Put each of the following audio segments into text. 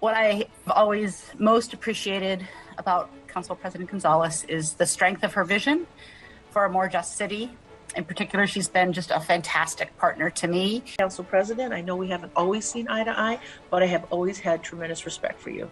What I have always most appreciated about Council President Gonzalez is the strength of her vision for a more just city. In particular, she's been just a fantastic partner to me. Council President, I know we haven't always seen eye to eye, but I have always had tremendous respect for you.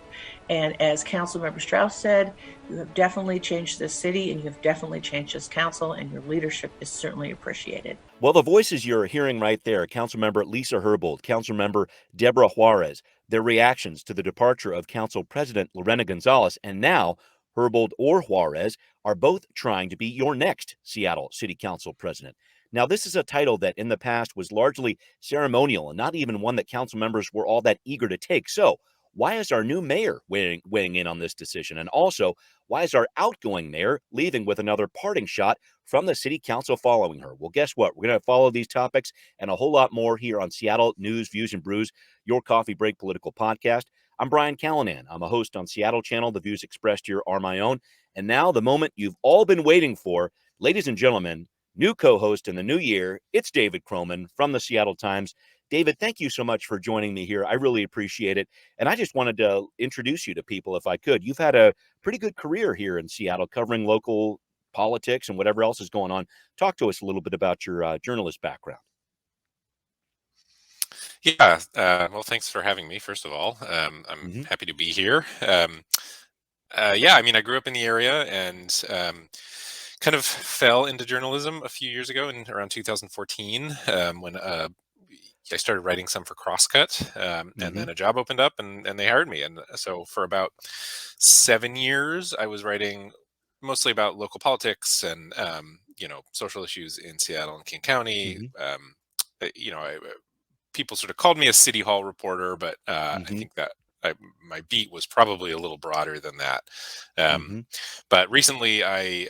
And as Councilmember Strauss said, you have definitely changed this city and you have definitely changed this council, and your leadership is certainly appreciated. Well, the voices you're hearing right there, Councilmember Lisa Herbold, Councilmember Deborah Juarez, their reactions to the departure of Council President Lorena Gonzalez, and now Herbold or Juarez are both trying to be your next Seattle City Council president. Now, this is a title that in the past was largely ceremonial and not even one that council members were all that eager to take. So, why is our new mayor weighing in on this decision? And also, why is our outgoing mayor leaving with another parting shot from the city council following her? Well, guess what? We're going to follow these topics and a whole lot more here on Seattle News, Views, and Brews, your coffee break political podcast. I'm Brian Callanan. I'm a host on Seattle Channel. The views expressed here are my own. And now the moment you've all been waiting for, ladies and gentlemen, new co-host in the new year, it's David Kroman from the Seattle Times. David, thank you so much for joining me here. I really appreciate it. And I just wanted to introduce you to people if I could. You've had a pretty good career here in Seattle covering local politics and whatever else is going on. Talk to us a little bit about your journalist background. Yeah, well, thanks for having me, first of all. I'm happy to be here. Yeah, I mean, I grew up in the area and kind of fell into journalism a few years ago in around 2014 when I started writing some for Crosscut, and then a job opened up and they hired me. And so for about 7 years, I was writing mostly about local politics and, social issues in Seattle and King County. People sort of called me a City Hall reporter, but I think that my beat was probably a little broader than that. But recently I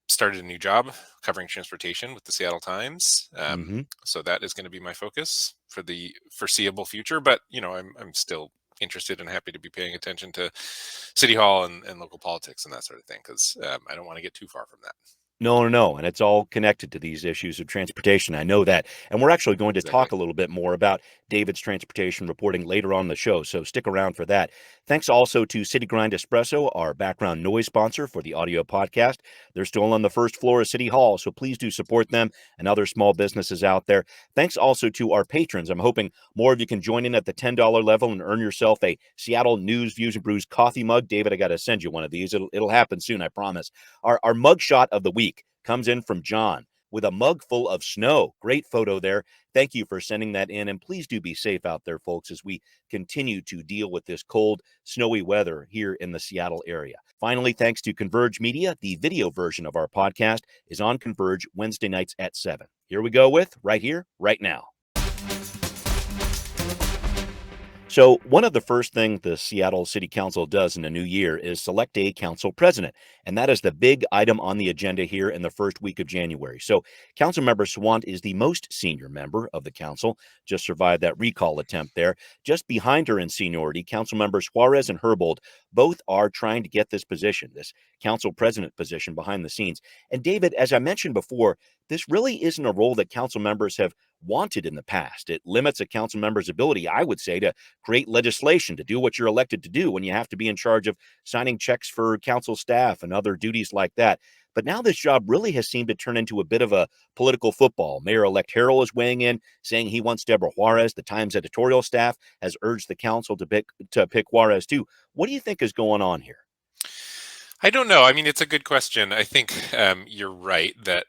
started a new job covering transportation with the Seattle Times. So that is going to be my focus for the foreseeable future. But, I'm still interested and happy to be paying attention to City Hall and local politics and that sort of thing, because I don't want to get too far from that. No. And it's all connected to these issues of transportation. I know that. And we're actually going to talk a little bit more about David's transportation reporting later on the show. So stick around for that. Thanks also to City Grind Espresso, our background noise sponsor for the audio podcast. They're still on the first floor of City Hall, so please do support them and other small businesses out there. Thanks also to our patrons. I'm hoping more of you can join in at the $10 level and earn yourself a Seattle News, Views, and Brews coffee mug. David, I got to send you one of these. It'll happen soon, I promise. Our mug shot of the week comes in from John with a mug full of snow. Great photo there. Thank you for sending that in. And please do be safe out there, folks, as we continue to deal with this cold, snowy weather here in the Seattle area. Finally, thanks to Converge Media. The video version of our podcast is on Converge Wednesday nights at 7. Here we go with right here, right now. So one of the first things the Seattle City Council does in a new year is select a council president. And that is the big item on the agenda here in the first week of January. So Councilmember Swant is the most senior member of the council, just survived that recall attempt there. Just behind her in seniority, Councilmembers Juarez and Herbold both are trying to get this position, this council president position behind the scenes. And David, as I mentioned before, this really isn't a role that council members have wanted in the past. It limits a council member's ability, I would say, to create legislation, to do what you're elected to do when you have to be in charge of signing checks for council staff and other duties like that. But now this job really has seemed to turn into a bit of a political football. Mayor-elect Harrell is weighing in, saying he wants Deborah Juarez. The Times editorial staff has urged the council to pick Juarez too. What do you think is going on here? I don't know. I mean, it's a good question. I think you're right that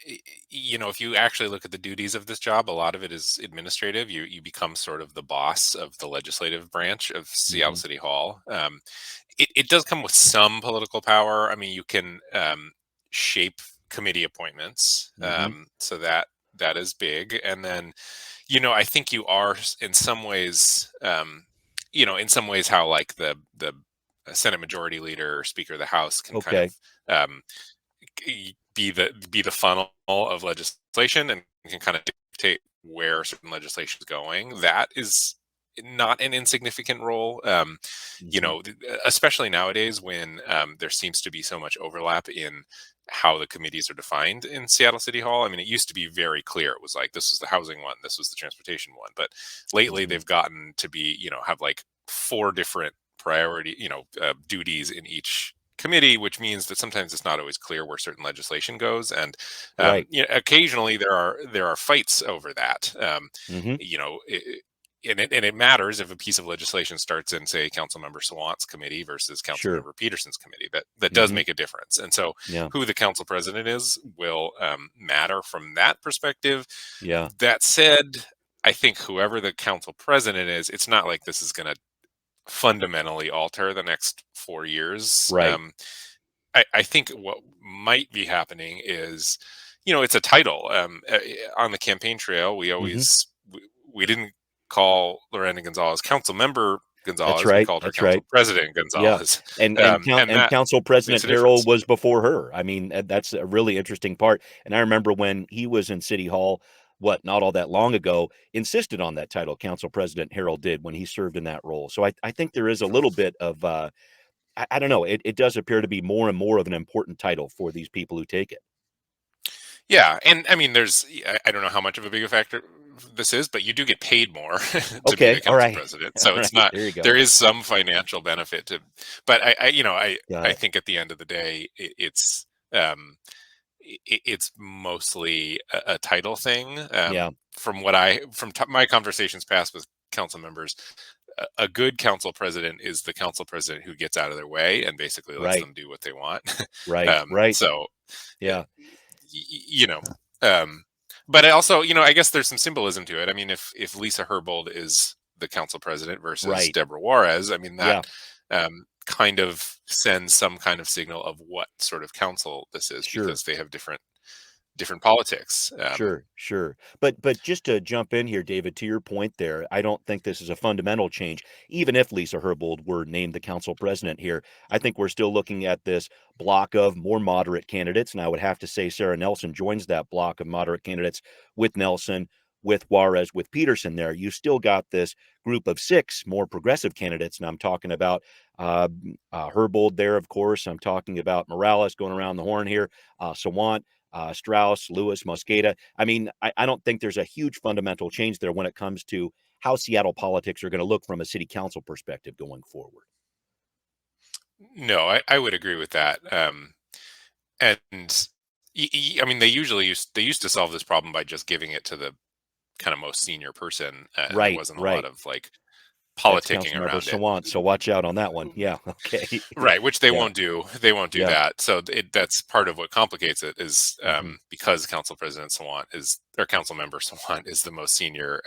if you actually look at the duties of this job, a lot of it is administrative. You become sort of the boss of the legislative branch of Seattle City Hall. It does come with some political power. I mean, you can shape committee appointments, so that is big. And then, I think you are in some ways, how like the Senate Majority Leader or Speaker of the House can kind of be the funnel of legislation and can kind of dictate where certain legislation is going. That is not an insignificant role, especially nowadays when there seems to be so much overlap in how the committees are defined in Seattle City Hall. I mean, it used to be very clear. It was like, this was the housing one, this was the transportation one. But lately they've gotten to be, have like 4 different priority, duties in each committee, which means that sometimes it's not always clear where certain legislation goes, and Right. occasionally there are fights over that. Hmm. You know, and it matters if a piece of legislation starts in, say, Councilmember Sawant's committee versus Sure. Councilmember Peterson's committee. That does Hmm. make a difference, and so Yeah. who the council president is will matter from that perspective. Yeah. That said, I think whoever the council president is, it's not like this is going to fundamentally alter the next 4 years. Right. I think what might be happening is, it's a title. On the campaign trail, Hmm. we didn't call Lorena Gonzalez Council Member That's Gonzalez. We right. called her That's Council right. President Yeah. Gonzalez, And and that Council makes President a Harrell difference. was before her. I mean, that's a really interesting part. And I remember when he was in City Hall, not all that long ago, insisted on that title. Council President Harrell did when he served in that role. So I think there is a little bit of I don't know. It does appear to be more and more of an important title for these people who take it. Yeah, and I mean, I don't know how much of a big a factor this is, but you do get paid more to be the Okay. All council right. president. All So it's right. not, There you go. there is some financial benefit to, but Got I it. think at the end of the day, um, it's mostly a title thing. Yeah. My conversations past with council members, a good council president is the council president who gets out of their way and basically lets Right. them do what they want. Right. Right. So, Yeah. you know, um, but I also, I guess there's some symbolism to it. I mean, if Lisa Herbold is the council president versus Right. Deborah Juarez, I mean that Yeah. kind of sends some kind of signal of what sort of council this is, Sure. because they have different politics. Sure, sure. But just to jump in here, David, to your point there, I don't think this is a fundamental change. Even if Lisa Herbold were named the council president here, I think we're still looking at this block of more moderate candidates. And I would have to say Sarah Nelson joins that block of moderate candidates with Nelson, with Juarez, with Peterson there. You still got this group of 6 more progressive candidates. And I'm talking about Herbold there, of course. I'm talking about Morales going around the horn here, Sawant, Strauss, Lewis, Mosqueda. I mean, I don't think there's a huge fundamental change there when it comes to how Seattle politics are going to look from a city council perspective going forward. No, I would agree with that. And I mean, they used to solve this problem by just giving it to the kind of most senior person, and there Right, wasn't a lot right. of like That's politicking Councilmember around it. Sawant. So watch out on that one. Yeah. Okay. Right, which they Yeah. won't do. They won't do Yeah. that. So that's part of what complicates it is, Hmm. because Council President Sawant is, or Council Member Sawant is the most senior.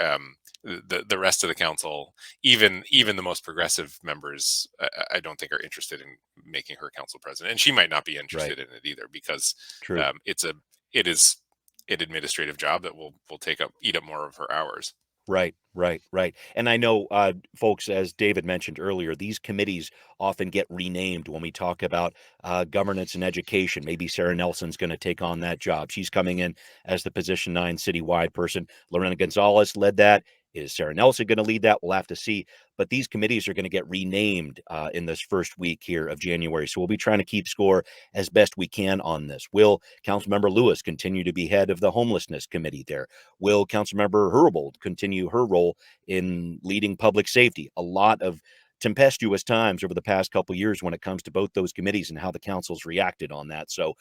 The rest of the council, even the most progressive members, I don't think are interested in making her council president, and she might not be Right. interested in it either, because True. it is an administrative job that will eat up more of her hours. Right, right, right. And I know, folks, as David mentioned earlier, these committees often get renamed when we talk about governance and education. Maybe Sarah Nelson's going to take on that job. She's coming in as the Position 9 citywide person. Lorena Gonzalez led that. Is Sarah Nelson going to lead that? We'll have to see. But these committees are going to get renamed in this first week here of January. So we'll be trying to keep score as best we can on this. Will Councilmember Lewis continue to be head of the homelessness committee there? Will Councilmember Herbold continue her role in leading public safety? A lot of tempestuous times over the past couple of years when it comes to both those committees and how the council's reacted on that. So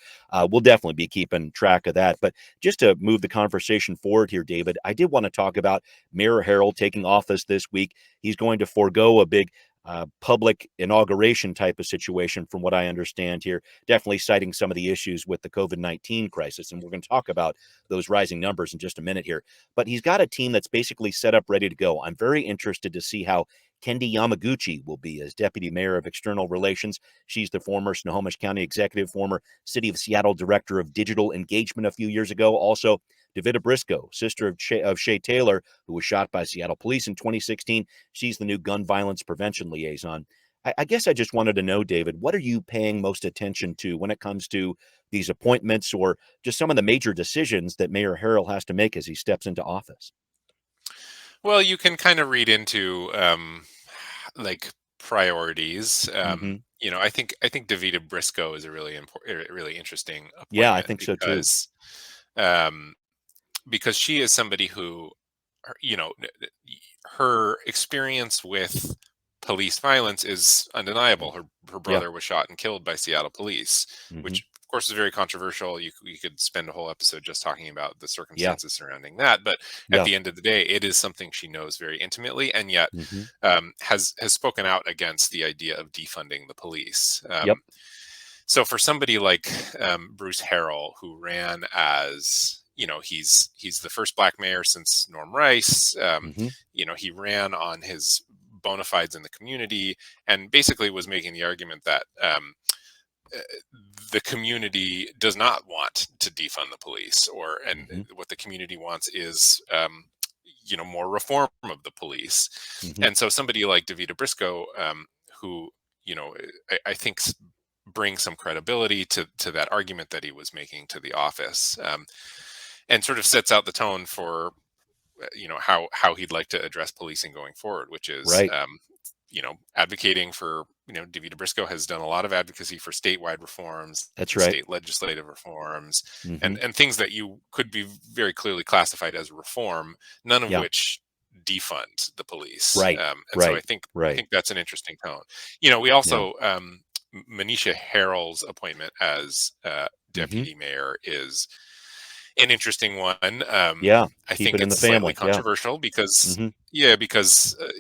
we'll definitely be keeping track of that. But just to move the conversation forward here, David, I did want to talk about Mayor Harrell taking office this week. He's going to forego a big public inauguration type of situation, from what I understand here, definitely citing some of the issues with the COVID-19 crisis. And we're going to talk about those rising numbers in just a minute here. But he's got a team that's basically set up, ready to go. I'm very interested to see how Kendi Yamaguchi will be as Deputy Mayor of External Relations. She's the former Snohomish County Executive, former City of Seattle Director of Digital Engagement a few years ago. Also, Davida Briscoe, sister of Shay Taylor, who was shot by Seattle police in 2016. She's the new gun violence prevention liaison. I guess I just wanted to know, David, what are you paying most attention to when it comes to these appointments or just some of the major decisions that Mayor Harrell has to make as he steps into office? Well, you can kind of read into like priorities. Hmm. I think Davida Briscoe is a really important, really interesting Yeah, I appointment, think so too. um, because she is somebody who, her experience with police violence is undeniable. Her Yeah. brother was shot and killed by Seattle police, which of course is very controversial. You could spend a whole episode just talking about the Yeah. circumstances surrounding that. But at Yeah. the end of the day, it is something she knows very intimately, and yet has spoken out against the idea of defunding the police. Yep. So for somebody like Bruce Harrell, who ran as, he's the first black mayor since Norm Rice. He ran on his bona fides in the community and basically was making the argument that the community does not want to defund the police, and what the community wants is more reform of the police. And so somebody like Davida Briscoe, who I think brings some credibility to that argument that he was making to the office, and sort of sets out the tone for how he'd like to address policing going forward, which is Right. Advocating for, Davida Briscoe has done a lot of advocacy for statewide reforms, That's right. state legislative reforms, and things that you could be very clearly classified as reform, none of which defund the police. Right. And so I think that's an interesting tone. We also Manisha Harrell's appointment as deputy mayor is an interesting one. I think it in it's the family. slightly controversial because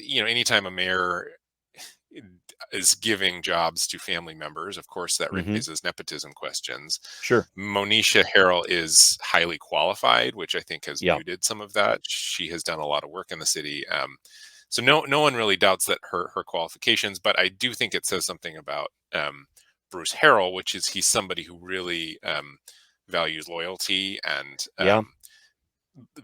anytime a mayor is giving jobs to family members, of course that raises nepotism questions. Sure. Monisha Harrell is highly qualified, which I think has muted some of that. She has done a lot of work in the city. So no one really doubts that her qualifications, but I do think it says something about Bruce Harrell, which is he's somebody who really values loyalty and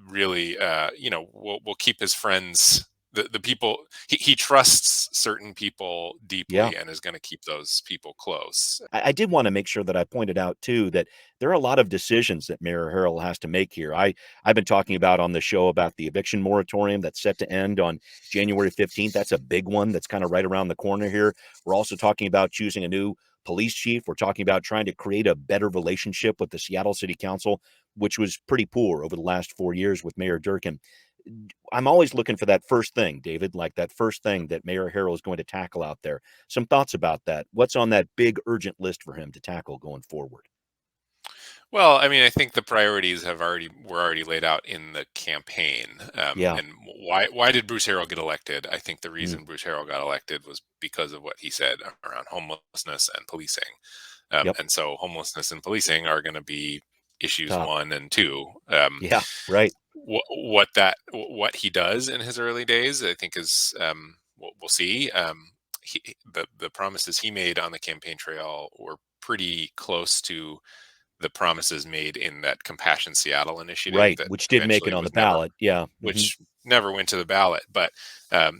really will keep his friends, the people he trusts, certain people deeply, and is going to keep those people close. I did want to make sure that I pointed out too that there are a lot of decisions that Mayor Harrell has to make here. I've been talking about on the show about the eviction moratorium that's set to end on January 15th. That's a big one that's kind of right around the corner here. We're also talking about choosing a new police chief. We're talking about trying to create a better relationship with the Seattle City Council, which was pretty poor over the last 4 years with Mayor Durkan. I'm always looking for that first thing, David, like that first thing that Mayor Harrell is going to tackle out there. Some thoughts about that. What's on that big urgent list for him to tackle going forward? Well, I mean, I think the priorities were already laid out in the campaign. And why did Bruce Harrell get elected? I think the reason Bruce Harrell got elected was because of what he said around homelessness and policing. And so homelessness and policing are going to be issues 1 and 2. Right. What he does in his early days, I think is we'll see. The promises he made on the campaign trail were pretty close to the promises made in that Compassion Seattle initiative, right? That which did make it on the ballot, which never went to the ballot. But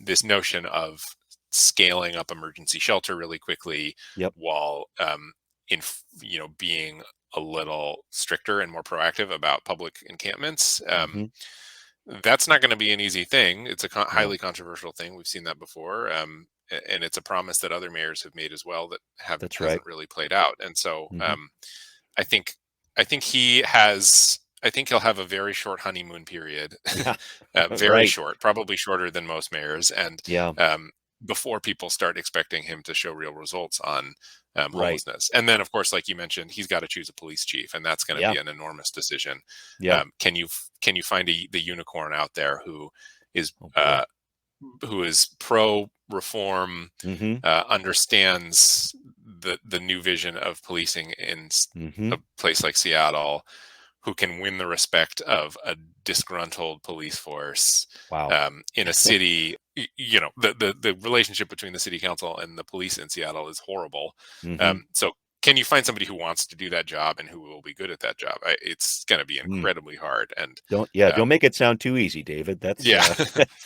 this notion of scaling up emergency shelter really quickly, while being a little stricter and more proactive about public encampments. That's not going to be an easy thing. It's a highly controversial thing. We've seen that before. And it's a promise that other mayors have made as well that hasn't really played out. And so I think he'll have a very short honeymoon period, very short, probably shorter than most mayors. And before people start expecting him to show real results on homelessness. And then, of course, like you mentioned, he's got to choose a police chief, and that's going to be an enormous decision. Can you find the unicorn out there who is pro reform, understands the new vision of policing in a place like Seattle, who can win the respect of a disgruntled police force in a city? The relationship between the city council and the police in Seattle is horrible. So can you find somebody who wants to do that job and who will be good at that job? It's going to be incredibly hard. And don't make it sound too easy, David. That's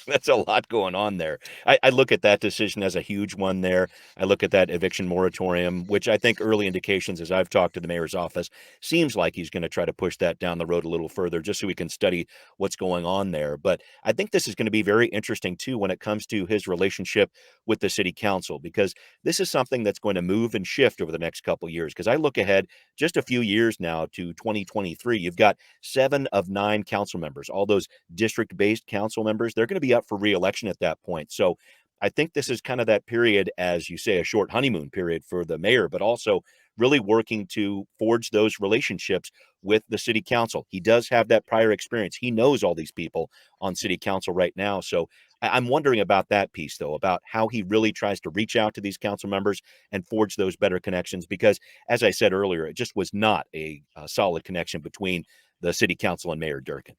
that's a lot going on there. I look at that decision as a huge one there. I look at that eviction moratorium, which I think early indications, as I've talked to the mayor's office, seems like he's going to try to push that down the road a little further, just so we can study what's going on there. But I think this is going to be very interesting too when it comes to his relationship with the city council, because this is something that's going to move and shift over the next couple years. Because I look ahead just a few years now to 2023, you've got 7 of 9 council members, all those district-based council members. They're going to be up for re-election at that point. So I think this is kind of that period, as you say, a short honeymoon period for the mayor, but also really working to forge those relationships with the city council. He does have that prior experience. He knows all these people on city council right now. So I'm wondering about that piece, though, about how he really tries to reach out to these council members and forge those better connections. Because, as I said earlier, it just was not a solid connection between the city council and Mayor Durkan.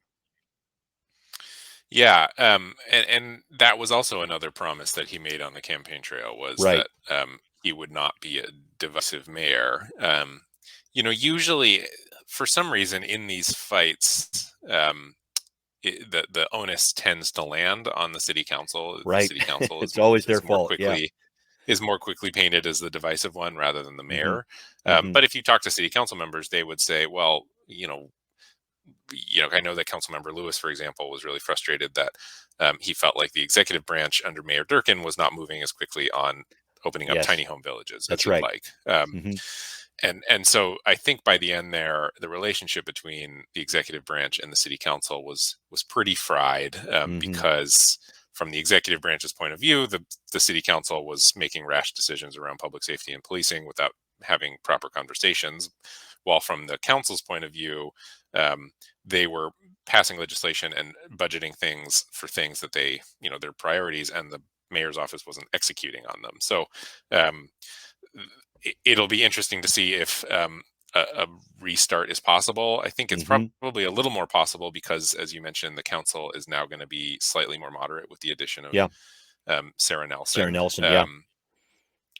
Yeah, and that was also another promise that he made on the campaign trail, was Right. that he would not be a divisive mayor. Usually, for some reason, in these fights, the onus tends to land on the city council. Right. The city council It's always their is more fault. Yeah. quickly is more quickly painted as the divisive one rather than the mayor. Mhm. But if you talk to city council members, they would say, well, I know that Councilmember Lewis, for example, was really frustrated that he felt like the executive branch under Mayor Durkan was not moving as quickly on opening up Yes. tiny home villages as That's he'd right. like. Mhm. And so I think by the end there, the relationship between the executive branch and the city council was pretty fried, Mhm. because from the executive branch's point of view, the city council was making rash decisions around public safety and policing without having proper conversations, while from the council's point of view, they were passing legislation and budgeting things for things that their priorities, and the mayor's office wasn't executing on them. So it'll be interesting to see if a restart is possible. I think it's Mhm. probably a little more possible because, as you mentioned, the council is now going to be slightly more moderate with the addition of Yeah. Sarah Sarah Nelson. Nelson. Yeah.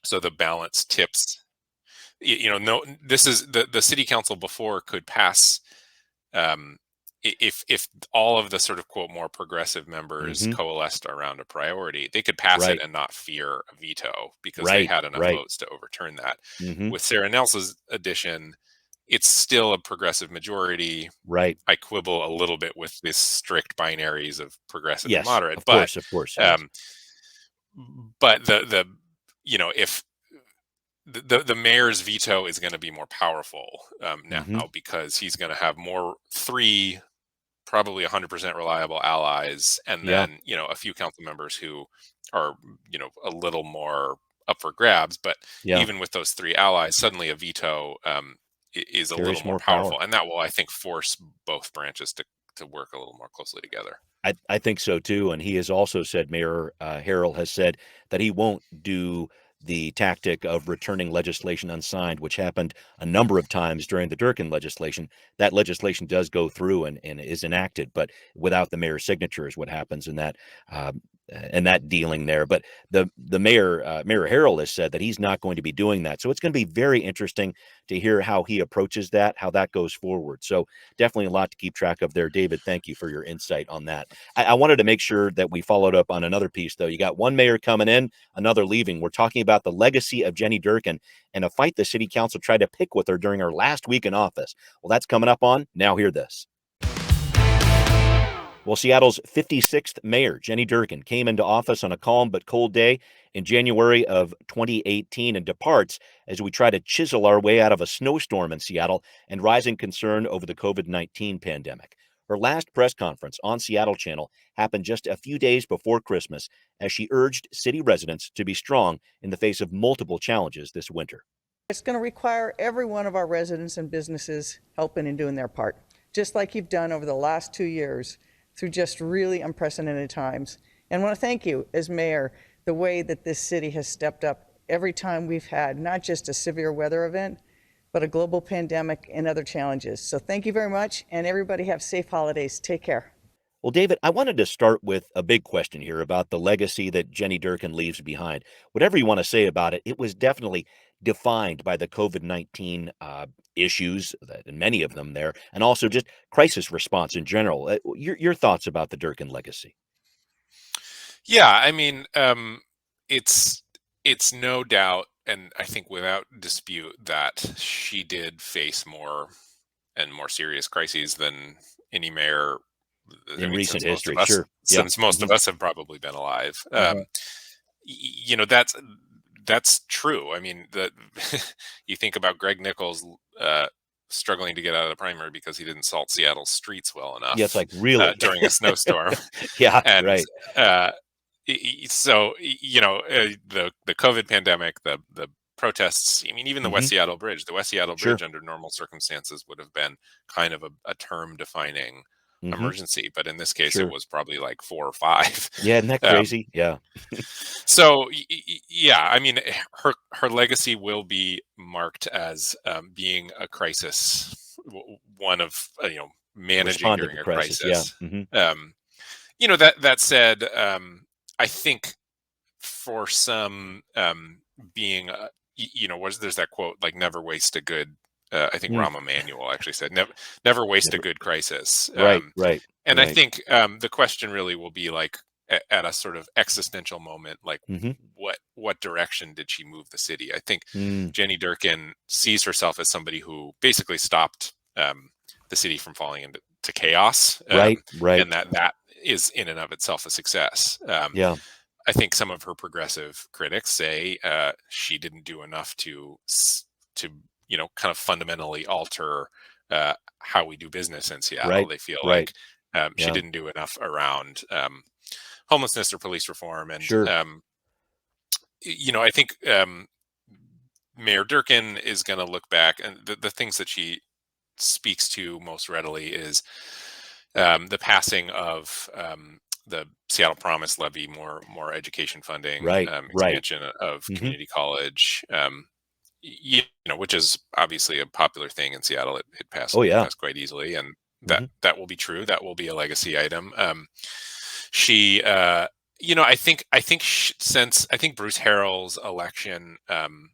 So the balance tips. No, this is the city council before could pass, um, if all of the sort of quote more progressive members Mhm. coalesced around a priority, they could pass it Right. and not fear a veto because they Right. had enough Right. votes to overturn that. Mhm. With Sarah Nelson's addition, it's still a progressive majority. Right. I quibble a little bit with this strict binaries of progressive and Yes. moderate, Of course. Of course. Yes. um, but if the mayor's veto is going to be more powerful now, Mhm. because he's going to have three probably 100% reliable allies, and Yeah. then a few council members who are a little more up for grabs. But Yeah. even with those three allies, suddenly a veto is a little Carries more more power. powerful, and that will, I think, force both branches to work a little more closely together. I think so too, and he has also said, Mayor Harrell has said that he won't do the tactic of returning legislation unsigned, which happened a number of times during the Durkan legislation. That legislation does go through and is enacted, but without the mayor's signature is what happens in that dealing there. But the mayor, Mayor Harrell, has said that he's not going to be doing that. So it's going to be very interesting to hear how he approaches that, how that goes forward. So definitely a lot to keep track of there. David, thank you for your insight on that. I wanted to make sure that we followed up on another piece, though. You got one mayor coming in, another leaving. We're talking about the legacy of Jenny Durkan and a fight the city council tried to pick with her during her last week in office. Well, that's coming up on Now Hear This. Well, Seattle's 56th mayor, Jenny Durkan, came into office on a calm but cold day in January of 2018 and departs as we try to chisel our way out of a snowstorm in Seattle and rising concern over the COVID-19 pandemic. Her last press conference on Seattle Channel happened just a few days before Christmas as she urged city residents to be strong in the face of multiple challenges this winter. It's going to require every one of our residents and businesses helping and doing their part, just like you've done over the last 2 years through just really unprecedented times. And I want to thank you as mayor, the way that this city has stepped up every time we've had not just a severe weather event, but a global pandemic and other challenges. So thank you very much, and everybody have safe holidays. Take care. Well, David, I wanted to start with a big question here about the legacy that Jenny Durkan leaves behind. Whatever you want to say about it, it was definitely defined by the COVID-19 issues, and many of them there, and also just crisis response in general. Your thoughts about the Durkan legacy? Yeah, I mean, it's no doubt, and I think without dispute, that she did face more and more serious crises than any mayor. I In mean, recent history, sure. Yeah. since most of us have probably been alive. Uh-huh. That's true. I mean, you think about Greg Nichols struggling to get out of the primary because he didn't salt Seattle's streets well enough. Yeah, it's like, really? During a snowstorm. Yeah, And right. uh, So the COVID pandemic, the protests. I mean, even the West Hmm. Seattle Bridge. The West Seattle Sure. Bridge, under normal circumstances, would have been kind of a term-defining Hmm. emergency, but in this case, it Sure. was probably like 4 or 5. Yeah, isn't that Um, crazy? Yeah. so yeah, I mean, her legacy will be marked as being a crisis, one of managing Respond to during the a crisis. Yeah. crisis. Hmm. Um, that said, I think for some, being was there's that quote, like, never waste a good. I think Mm. Rahm Emanuel actually said, never waste a Never. good crisis. Right. Right. And I Right. think the question really will be, like, at a sort of existential moment, like, Hmm. what direction did she move the city? I think Mm. Jenny Durkan sees herself as somebody who basically stopped the city from falling into chaos, Right. and Right. that is in and of itself a success. Yeah. I think some of her progressive critics say she didn't do enough to kind of fundamentally alter how we do business in Seattle. Right. They feel Right. like she Yeah. didn't do enough around homelessness or police reform, and Sure. I think Mayor Durkan is going to look back, and the things that she speaks to most readily is the passing of the Seattle Promise levy, more education funding, Right. Right. expansion of Hmm. community college, which is obviously a popular thing in Seattle. It Oh yeah. passed quite easily, and Hmm. that will be true. That will be a legacy item. She, since I think Bruce Harrell's election, and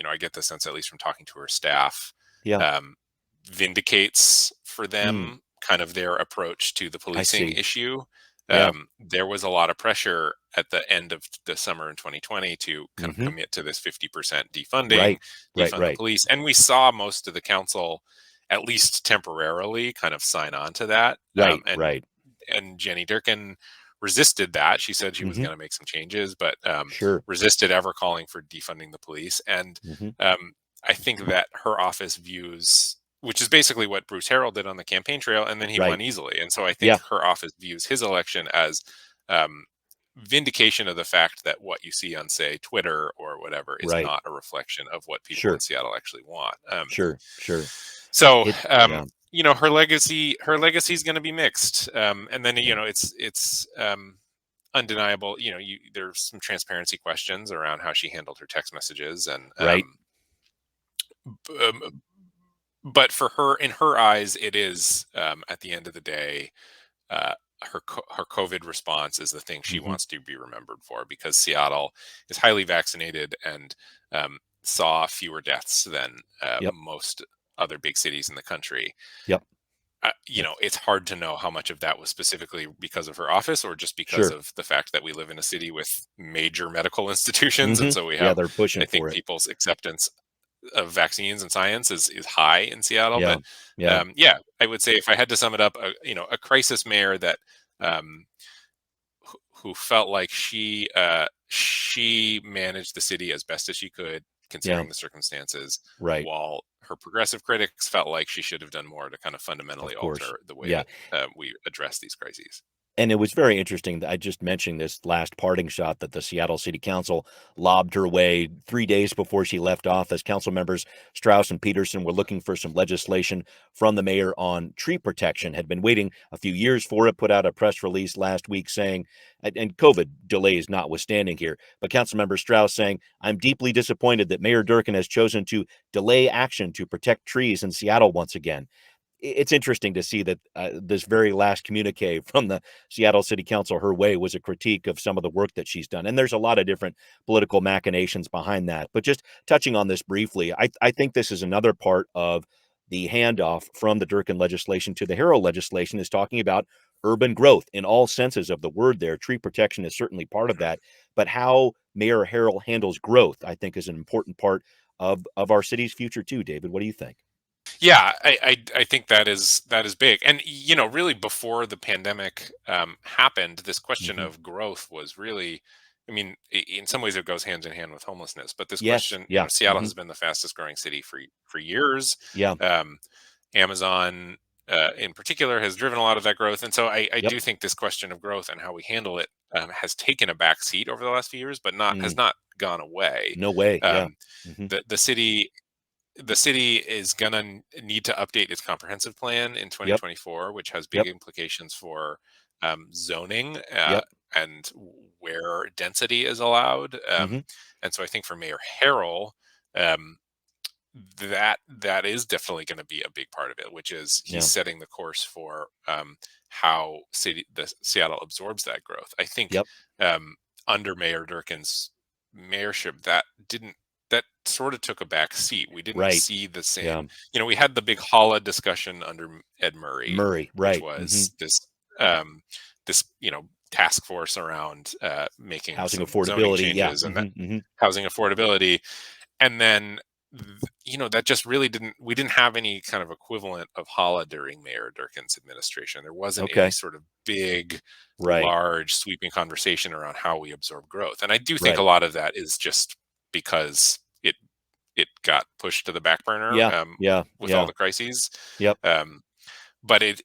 I get the sense, at least from talking to her staff, Yeah. um, vindicates for Mm. them kind of their approach to the I policing see. issue. Yeah. There was a lot of pressure at the end of the summer in 2020 to kind of Hmm. commit to this 50% defunding, Right. Right. defund the Right. police, and we saw most of the council, at least temporarily, kind of sign on to that. Right. Right. And Jenny Durkan resisted that. She said she was Hmm. going to make some changes, but Sure. resisted ever calling for defunding the police. And Hmm. I think that her office views, which is basically what Bruce Harrell did on the campaign trail, and then he Right. won easily. And so I think Yeah. her office views his election as um, vindication of the fact that what you see on, say, Twitter or whatever is Right. not a reflection of what people in Sure. Seattle actually want. Sure. Sure. So It. Yeah. her legacy is going to be mixed, and then Yeah. it's undeniable. There's some transparency questions around how she handled her text messages, and Right. um, but for her, in her eyes, it is, at the end of the day, uh, her COVID response is the thing she Hmm. wants to be remembered for, because Seattle is highly vaccinated and saw fewer deaths than Yep. most other big cities in the country. Yep. Yep. It's hard to know how much of that was specifically because of her office, or just because Sure. of the fact that we live in a city with major medical institutions, and Hmm. so we Yeah. have, They're pushing I think, for it. people's acceptance of vaccines and science is high in Seattle. Yeah. But Yeah. yeah, I would say, if I had to sum it up, a crisis mayor that um, who felt like she managed the city as best as she could, Yeah. considering the circumstances, Right. while her progressive critics felt like she should have done more to kind of fundamentally Of course. alter the way Yeah. that we address these crises. And it was very interesting that I just mentioned this last parting shot that the Seattle City Council lobbed her way 3 days before she left office. Council members Strauss and Peterson were looking for some legislation from the mayor on tree protection, had been waiting a few years for it, put out a press release last week saying, and COVID delays notwithstanding here, but Councilmember Strauss saying, "I'm deeply disappointed that Mayor Durkan has chosen to delay action to protect trees in Seattle once again." It's interesting to see that this very last communique from the Seattle City Council her way was a critique of some of the work that she's done. And there's a lot of different political machinations behind that. But just touching on this briefly, I think this is another part of the handoff from the Durkan legislation to the Harrell legislation, is talking about urban growth in all senses of the word there. Tree protection is certainly part of Mhm. that. But how Mayor Harrell handles growth, I think, is an important part of our city's future too. David, what do you think? Yeah, I think that is big, and really, before the pandemic happened, this question Hmm. of growth was really, I mean, in some ways, it goes hand in hand with homelessness. But this Yes. question, Yeah. Seattle Hmm. has been the fastest growing city for years. Yeah. Um, Amazon, in particular, has driven a lot of that growth, and so I Yep. do think this question of growth and how we handle it has taken a back seat over the last few years, but has not gone away. No way. Yeah. Um, the city is gonna need to update its comprehensive plan in Yep. 2024, which has big Yep. implications for zoning Yep. and where density is allowed. And so I think for Mayor Harrell, um, that is definitely going to be a big part of it, which is he's setting the course for how Seattle absorbs that growth. I think Yep. under Mayor Durkan's mayorship, that sort of took a back seat. We didn't see the same. We had the big Holla discussion under Ed Murray, right. which was this task force around making housing some affordability, zoning changes and housing affordability, and then that just really we didn't have any kind of equivalent of Holla during Mayor Durkan's administration. There wasn't any sort of big, large, sweeping conversation around how we absorb growth. And I do think a lot of that is just because it got pushed to the back burner with all the crises. But it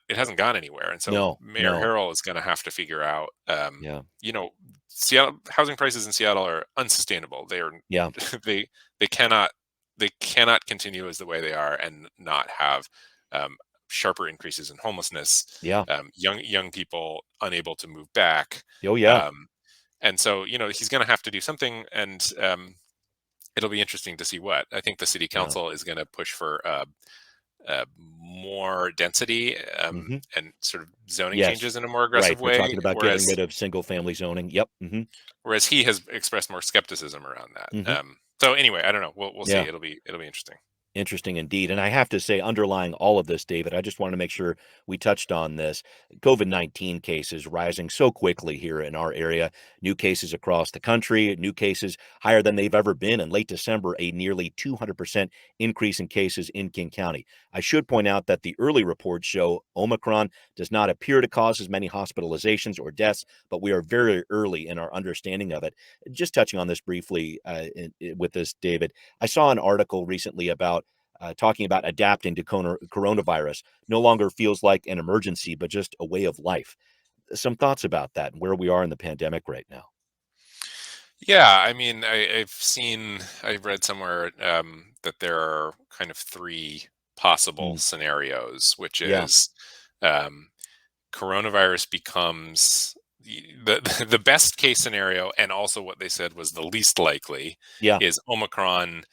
hasn't gone anywhere. And so Mayor Harrell is going to have to figure out, Seattle housing prices in Seattle are unsustainable. They cannot continue as the way they are and not have sharper increases in homelessness. Young people unable to move back. And so, he's going to have to do something, and it'll be interesting to see what. I think the city council is going to push for more density and sort of zoning changes in a more aggressive way. We're talking about getting rid of single-family zoning. Whereas he has expressed more skepticism around that. So anyway, I don't know. We'll see. It'll be interesting. Interesting indeed. And I have to say, underlying all of this, David, I just want to make sure we touched on this. COVID-19 cases rising so quickly here in our area, new cases across the country, new cases higher than they've ever been. In late December, a nearly 200% increase in cases in King County. I should point out that the early reports show Omicron does not appear to cause as many hospitalizations or deaths, but we are very early in our understanding of it. Just touching on this briefly with this, David, I saw an article recently about talking about adapting to coronavirus no longer feels like an emergency, but just a way of life. Some thoughts about that and where we are in the pandemic right now. Yeah, I mean, I've read somewhere that there are kind of three possible scenarios, which is coronavirus becomes the best case scenario, and also what they said was the least likely is Omicron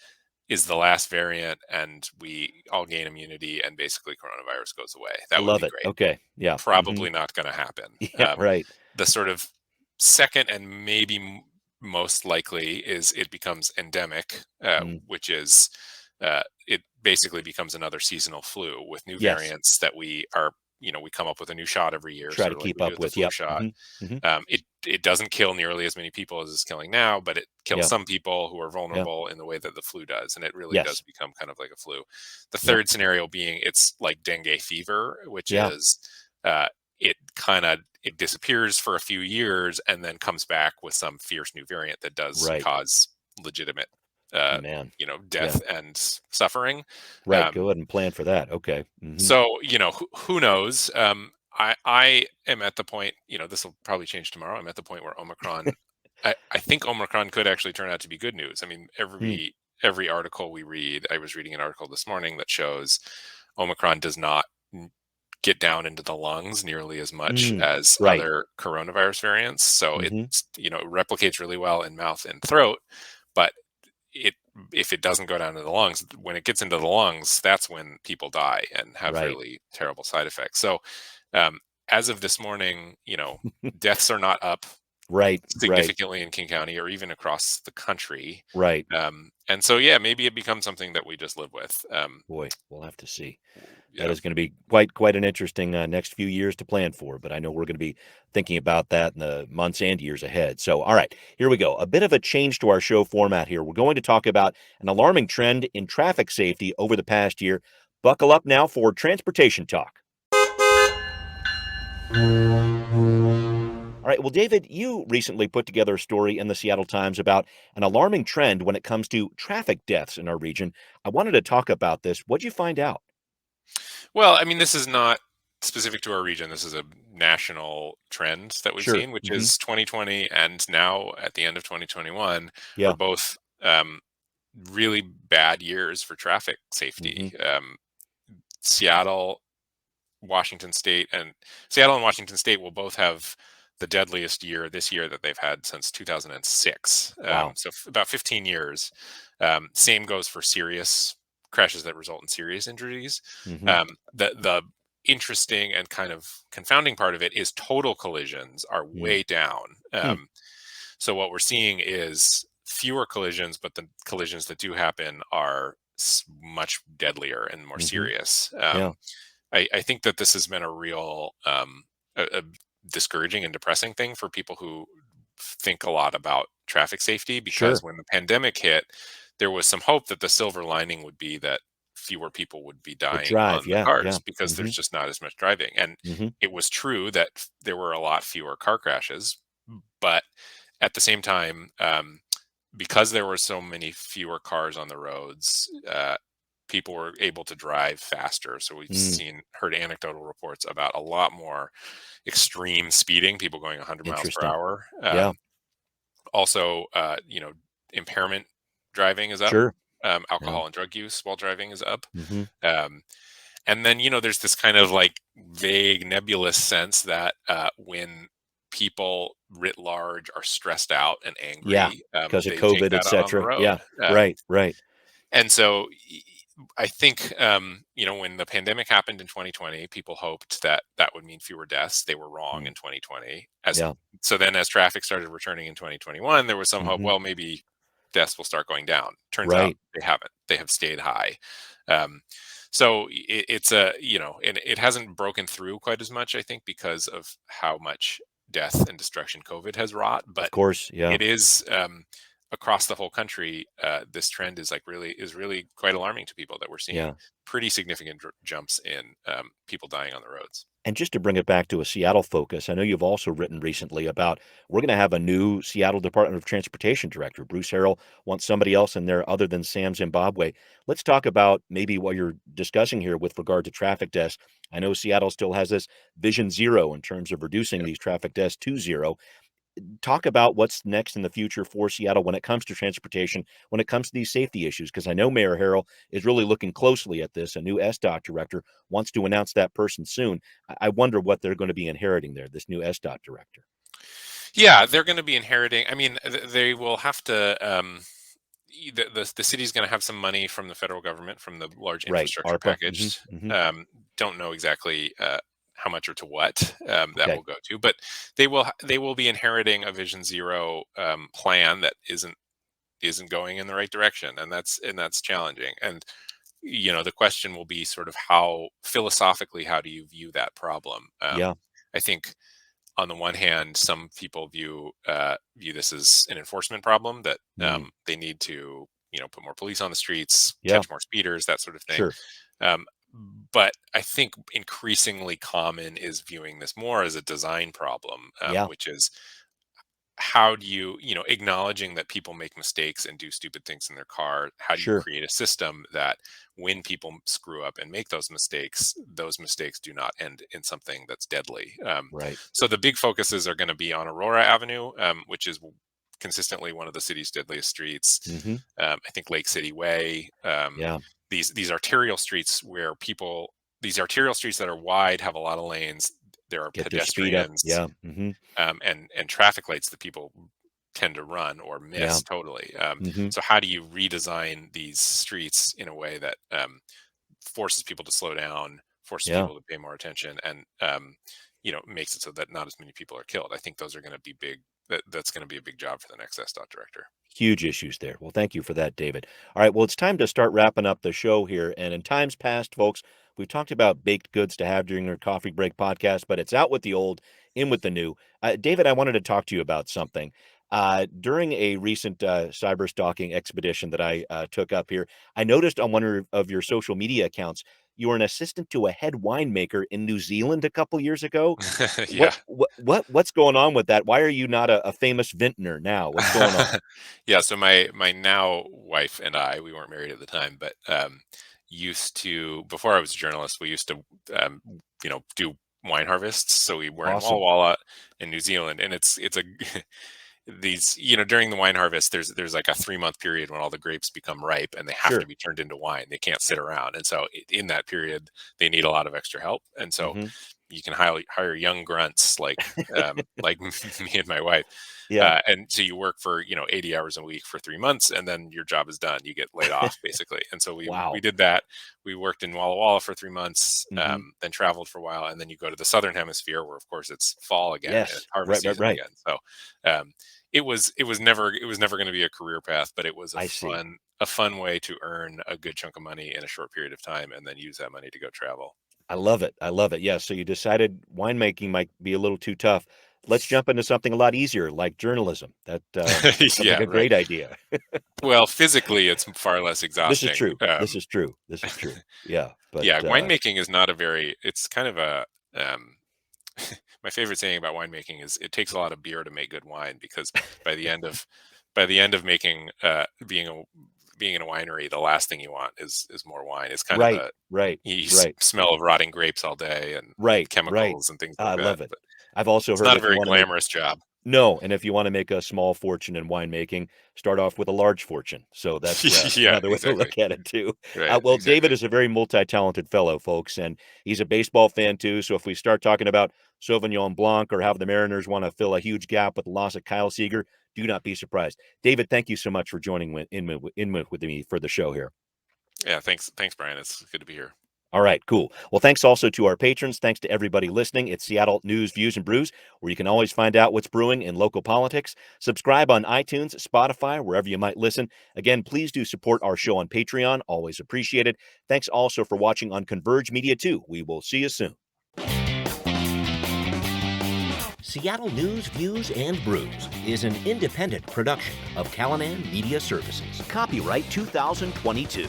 is the last variant and we all gain immunity and basically coronavirus goes away. That would be great. Okay. Yeah. Probably not going to happen. Right. The sort of second and maybe most likely is it becomes endemic, which is it basically becomes another seasonal flu with new variants that we are, we come up with a new shot every year. Try to keep up with the shot. It doesn't kill nearly as many people as it's killing now, but it kills some people who are vulnerable in the way that the flu does. And it really does become kind of like a flu. The third scenario being it's like dengue fever, which is it disappears for a few years and then comes back with some fierce new variant that does cause legitimate death and suffering. Right. Go ahead and plan for that. Okay. So, who knows? I am at the point, this will probably change tomorrow. I'm at the point where Omicron, I think Omicron could actually turn out to be good news. I mean, every article we read, I was reading an article this morning that shows Omicron does not get down into the lungs nearly as much as other coronavirus variants. So it replicates really well in mouth and throat, but if it doesn't go down to the lungs, when it gets into the lungs, that's when people die and have really terrible side effects. So as of this morning, deaths are not up significantly in King County or even across the country. And so, maybe it becomes something that we just live with. Boy, we'll have to see. That is going to be quite an interesting next few years to plan for, but I know we're going to be thinking about that in the months and years ahead. So, all right, here we go. A bit of a change to our show format here. We're going to talk about an alarming trend in traffic safety over the past year. Buckle up now for Transportation Talk. All right, well, David, you recently put together a story in the Seattle Times about an alarming trend when it comes to traffic deaths in our region. I wanted to talk about this. What'd you find out? Well, I mean, this is not specific to our region. This is a national trend that we've Sure. seen, which is 2020 and now at the end of 2021 were Yeah. both really bad years for traffic hmm safety. Seattle, Seattle and Washington State will both have the deadliest year this year that they've had since 2006. Wow. So about 15 years. Same goes for serious crashes that result in serious injuries. hmm The interesting and kind of confounding part of it is total collisions are mm way down. Hmm. So what we're seeing is fewer collisions, but the collisions that do happen are much deadlier and more hmm serious. Yeah. I think that this has been a real a discouraging and depressing thing for people who think a lot about traffic safety, because Sure. when the pandemic hit, there was some hope that the silver lining would be that fewer people would be Would dying drive. on the Yeah. Yeah. cars because hmm there's just not as much driving. And hmm it was true that there were a lot fewer car crashes, but at the same time, because there were so many fewer cars on the roads, people were able to drive faster. So we've Mm. heard anecdotal reports about a lot more extreme speeding, people going 100 miles per Interesting. hour. Yeah. Also, impairment driving is up. Sure. Yeah. Alcohol and drug use while driving is up. hmm Um, and then, there's this kind of like vague, nebulous sense that when people writ large are stressed out and Yeah. angry, Because of they take COVID, that out on the etc. road. Yeah. Right. Right. And so I think, when the pandemic happened in 2020, people hoped that that would mean fewer deaths. They were wrong Mm. in 2020. Yeah. So then as traffic started returning in 2021, there was some hope, hmm well, maybe deaths will start going down. Turns out Right. they haven't. They have stayed high. Um, so it's and it hasn't broken through quite as much, I think, because of how much death and destruction COVID has wrought. Of But course. Yeah. it is across the whole country. This trend is really quite alarming to people, that we're seeing Yeah. pretty significant jumps in people dying on the roads. And just to bring it back to a Seattle focus, I know you've also written recently about we're going to have a new Seattle Department of Transportation director. Bruce Harrell wants somebody else in there other than Sam Zimbabwe. Let's talk about maybe what you're discussing here with regard to traffic deaths. I know Seattle still has this vision zero in terms of reducing Yeah. these traffic deaths to zero. Talk about what's next in the future for Seattle when it comes to transportation, when it comes to these safety issues, because I know Mayor Harrell is really looking closely at this. A new SDOT director wants to announce that person soon. I wonder what they're going to be inheriting there, this new SDOT director. Yeah, they're going to be inheriting. I mean, they will have to. The city's going to have some money from the federal government from the large Right. infrastructure ARPA. package. hmm Don't know exactly how much or to what that Okay. will go to, but they will be inheriting a Vision Zero plan that isn't going in the right direction, and that's challenging. And the question will be sort of how philosophically, how do you view that problem? Yeah. I think on the one hand, some people view this as an enforcement problem, that Mm. they need to put more police on the streets, Yeah. catch more speeders, that sort of thing. Sure. Um, but I think increasingly common is viewing this more as a design problem, Yeah. which is how do acknowledging that people make mistakes and do stupid things in their car, how do you Sure. create a system that when people screw up and make those mistakes do not end in something that's deadly. Right. So the big focuses are going to be on Aurora Avenue, which is consistently one of the city's deadliest streets. hmm I think Lake City Way. Yeah. These arterial streets these arterial streets that are wide, have a lot of lanes. There are Get their speed up. pedestrians Yeah. and traffic lights that people tend to run or Yeah. miss totally. hmm So how do you redesign these streets in a way that forces people to slow down, forces Yeah. people to pay more attention, and makes it so that not as many people are killed? I think those are going to be big. That's going to be a big job for the next SDOT director. Huge issues there. Well, thank you for that, David. All right. Well, it's time to start wrapping up the show here. And in times past, folks, we've talked about baked goods to have during our coffee break podcast, but it's out with the old, in with the new. David, I wanted to talk to you about something. During a recent cyber stalking expedition that I took up here, I noticed on one of your social media accounts, you were an assistant to a head winemaker in New Zealand a couple years ago. Yeah. What's going on with that? Why are you not a famous vintner now? What's going on? Yeah, so my now wife and I, we weren't married at the time, but used to, before I was a journalist, we used to do wine harvests. So we were in Awesome. Walla Walla in New Zealand, and it's a these, during the wine harvest, there's like a 3-month period when all the grapes become ripe and they have Sure. to be turned into wine. They can't sit around, and so in that period they need a lot of extra help. And so Hmm. you can hire young grunts like me and my wife. Yeah. And so you work for 80 hours a week for 3 months, and then your job is done. You get laid off basically. And so Wow. we did that. We worked in Walla Walla for 3 months, Hmm. then traveled for a while, and then you go to the southern hemisphere where, of course, it's fall again and Yes. it's harvest Right. season again. So it was never going to be a career path, but it was I see. a fun way to earn a good chunk of money in a short period of time, and then use that money to go travel. I love it. I love it. Yeah. So you decided winemaking might be a little too tough. Let's jump into something a lot easier, like journalism. That sounds like Yeah, a right. great idea. Well, physically, it's far less This is exhausting. true. This is true. This is true. Yeah. But Yeah, winemaking is not a very. It's kind of a. My favorite saying about winemaking is it takes a lot of beer to make good wine, because by the end of making being in a winery, the last thing you want is more wine. It's kind of right, right, right, smell of rotting grapes all day and right, right. chemicals and things like I that. love it. But I've also it's heard not a if you very want to make glamorous job. no, and if you want to make a small fortune in winemaking, start off with a large fortune. So that's Yeah, another way to exactly. look at it too. Right, Well, David exactly. is a very multi-talented fellow, folks, and he's a baseball fan too. So if we start talking about Sauvignon Blanc or how the Mariners want to fill a huge gap with the loss of Kyle Seager, do not be surprised. David, thank you so much for joining with me for the show here. Yeah, thanks, Brian. It's good to be here. All right, cool. Well, thanks also to our patrons. Thanks to everybody listening. It's Seattle News, Views, and Brews, where you can always find out what's brewing in local politics. Subscribe on iTunes, Spotify, wherever you might listen. Again, please do support our show on Patreon. Always appreciated. Thanks also for watching on Converge Media, too. We will see you soon. Seattle News, Views, and Brews is an independent production of Callanan Media Services. Copyright 2022.